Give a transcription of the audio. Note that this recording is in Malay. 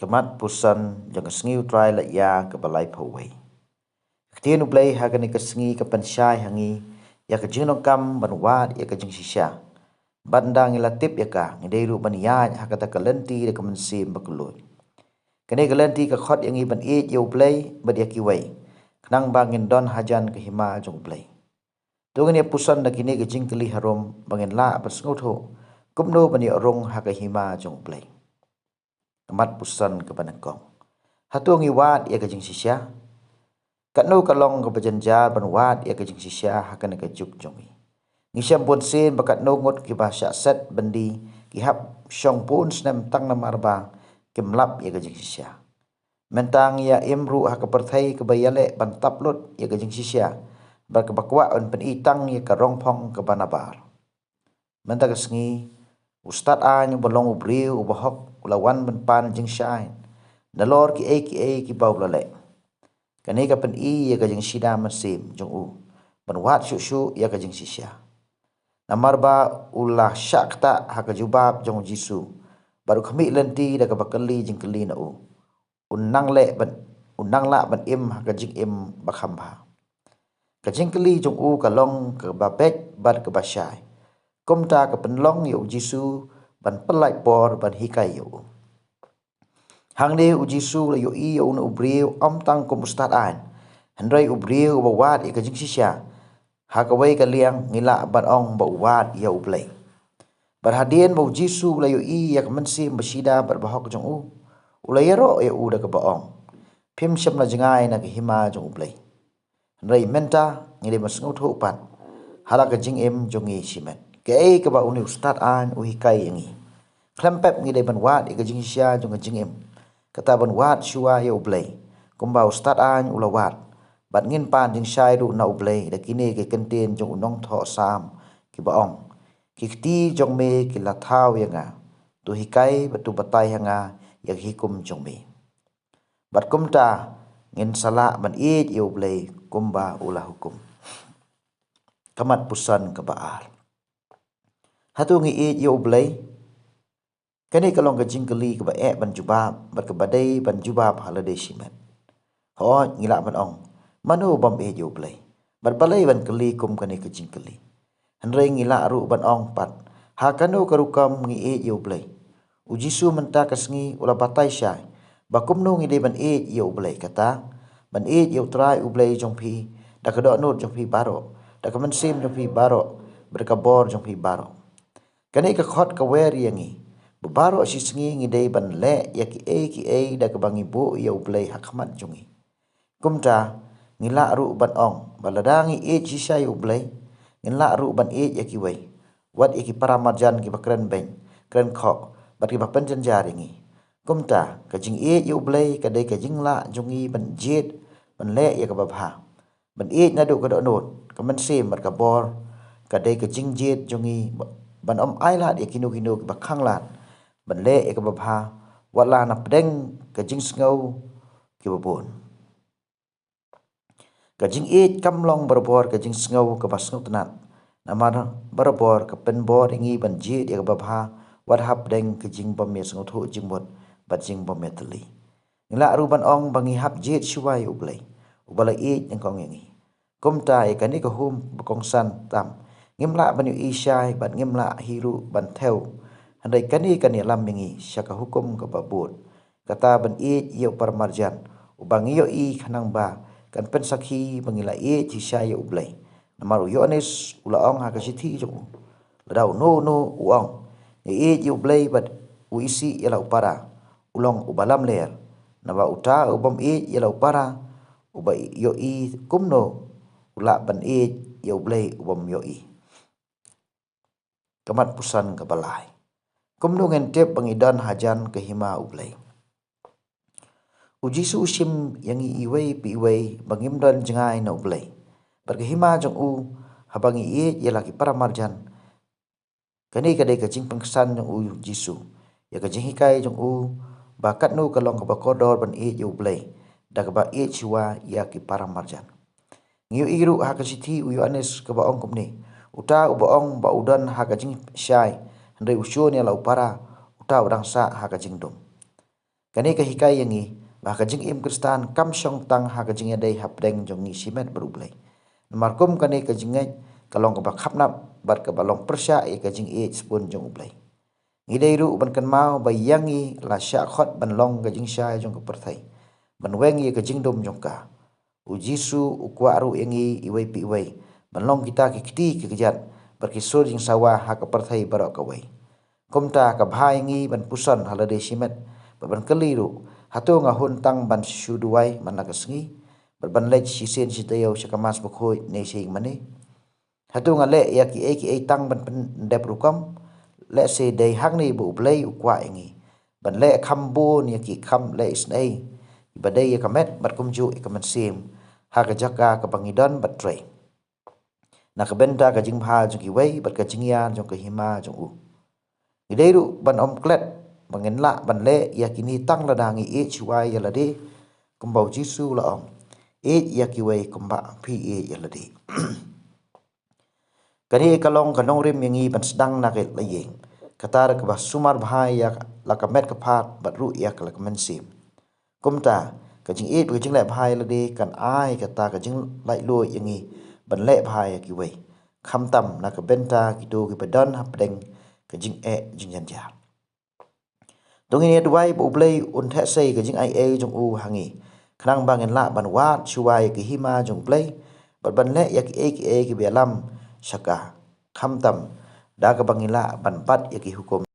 Kemat pusan jangan sengiu try la ya ke balai pawai. Ketien ublay hagan ke sengi ke pensyai hangi ya ke jenong kam banwat ya ke jeng sisya. Bandang ila tip ya ka ngideiru ban ya hakata kalenti de ke mensim bakulun. Kene kalenti ke khot yang iban it ya ublay bad ya kiwai. Kenang bangin don hajan ke hima jong ublay. Tungan ya pusan da kini ke jing keli harom bangin la ban sengutho. Kumno ban ya rong haka hima jong ublay. Kemat pusan ke banakong. Hatu ngi wat ya ke jeng sisya. Kat no kalong ke berjanjar ban wat ya ke jeng sisya hakan ke juk jongi. Ngisyam pun sin bakat no ngot ki bahasa set bendi ki hap syong pun senem tang nama arba ki melap ya ke jeng sisya. Mentang ya imru haka perthai ke bayale ban taplut ya ke jeng sisya. Bar ke bakwa on pen itang ya ke rongpong ke banabar. Mentang kesengi ustad an yang belong ubriu ubahok ulawan ben pan jeng syain. Nalor ki ki bau lalek. Kani ka pen ya ka jeng sida mesim jong u. Ben wat syuk ya ka jeng sisya. Namar ba ulah syak tak haka jubab jong jisu. Baru kami lenti da ka bakali jeng keli na u. Unang la ben im haka jeng im bakhamba. Ka jeng keli jong u kalong ke babek bad ke basyai. Kumta ka penlong ya u jisu ban pelai por ban hikai ya u. Hang de ujisu la yo i yo na ubriu om tang kum ustad an. Hendrai ubriu ba wat i ka jing sisya. Hakawai ka liang ngila ban ong ba wat ya ublay. Berhadian ba ujisu la yo i ya kemensi mbasida berbahok jong u. Ulay ro ya u da ka ba ong. Pim syam la jengai na ke hima jong ublay. Hendrai menta ngide masengut hupan. Hala ka jing im jong i simet. Ke ei ka ba uni ustad an uhikai yangi. Klempep ngide ban wat i ka jing sisya jong ka jing im. Kata ban wat syua ya ublay. Kumba ustad an ulawat. Bat ngin pan jing syai ru na ublay. Da kini ke kentin jong unong tho sam ki baong. Ki kti jong me ki lathaw ya nga. Tu hikai batu batai hanga ya hikum jong me. Bat kumta ngin salak ban id ya ublay. Kumba ulah hukum. Kamat pusan ke baal. Hatu ngi id ya ublay. Kani kalong ka jing keli ke ba ban jubab, bat ke badai ban jubab halade simet. Ho ngila ban ong. Manu bam jo blay. Bat balai ban keli kum kani ka jing keli. Henrai ngila ru ban ong pat. Ha kanu karukam ngi jo blay. Ujisu menta kesengi ula batai syai. Ba kumnu ngi de ban jo blay kata. Ban jo trai ublay jong pi. Da kedok nut jong pi baro. Da kemensim jong pi baro. Berkabor jong pi baro. Kani ka khot ka weri yangi. Bebaro si sengi ngidai ban le ya ki e da ke bangi bu ya ublay hakmat jongi. Kumta ngila ru ban ong baladangi si syai ublay ngila ru ban ya ki wai. Wat ya ki paramarjan ki bakren beng kren khok bat ki bapen janjar yangi. Kumta ka jing ya ublay ka dai ka jing la jongi ban jet ban le ya ka babha. Ban nadu ka do not ka mensim bat ka bor ka dai ka jing jet jongi ban ai lat ya kinu ki bakhang lat. Ban le ya ka babha wala na pedeng ka jing sengau ki babon. Ka jing kamlong berbor ka jing sengau ka basengau tenat. Namar berbor ka penbor ingi ban jit ya ka babha wat hap deng ka jing bom ya sengau thu jing bot bat jing bom ya teli. Ngila ruban ong bangi hap jit syuai ublay. Ubala yang kong yangi. Kumta ya kani ka hum bakongsan tam. Ngimla ban yu isyai bat ngimla hiru ban theo. Handai kani lam mingi syaka hukum ke babut. Kata ban yo parmarjan. Ubang yo kanang ba. Kan pensakhi bangila ci syaya ublay. Namaru yones ulaong haka sithi jong. Ladau no uong. Yo ublay bat uisi yala upara. Ulong ubalam leer. Naba uta ubam yala upara. Uba yo kumno. Ulak ban yo ublay ubam yo Kamat pusan ke balai. Kumno ngentep bangidan hajan ke hima ublay. Ujisu usim yang iway pi iway bangimdan jengai na ublay. Berkehima jong u habangi ya laki para marjan. Kani kadai kajing pengkesan jong u jisu. Ya kajing hikai jong u bakat nu kalong kabakodor ban ya ublay. Da kaba siwa ya ki para marjan. Ngiu iru haka sithi uyu anes kaba ong kumni. Uta ubaong ba udan haka jing syai. Hendai usyun ya lau para uta udang sa haka jing dom. Kani ka hikai yangi ba ka jing im kristan kam syong tang ha ka jing dei hapdeng jong ni simet berublai. Markum kani ka jingai kalong ka bakhapnap bar ka balong persya e ka jing e spun jong ublai. Ngidei ru ban kan mau ba yangi la sya khot ban long ka jing sya jong ka perthai. Ban weng ye ka jing dom jong ka. Ujisu ukwa ru yangi iwai pi iwai. Ban long kita ki kiti ki kejat berkisur jing sawah ha ka perthai barok ka wai. Kumta ka bhai ngi ban pusan halade simet ban keliru hatu ngahun tang ban syuduai man la kasngi ban lej sisen sitayo syakamas bukhoi ne sei mane hatu ngale ya ki e tang ban dep rukam le se dei hak ni bu play ukwa ngi ban le khambo ni ki kham le isnai badai ya kamet bat kumju ikaman sim ha ka jaka ka bangidan bat tre na ka benta ka jingpha ju ki wei bat ka jingya jong ka hima jong u ideiru ban omklet mengenla ban le yakini tang la dangi e chuai yalade kumbau jisu la om e yakiwei kumba phi e yalade kani kalong kanong rim yangi ban sedang na ke layeng katar ka sumar bhai yak la ka met ka phat bat ru yak la ka mensim kumta ka jing e ka jing le bhai lade kan ai ka ta ka jing lai lo yangi ban le bhai yakiwei kham tam na ka benta ki do ki badan hapdeng ka jing e jing jan ja Dong ini duai bo blai un the sei ka jing ai e jong u hangi khnang bangin la ban wat chuai ki hima jong blai ban le yak e ki belam shaka kham tam da ka bangin la ban pat yak hukum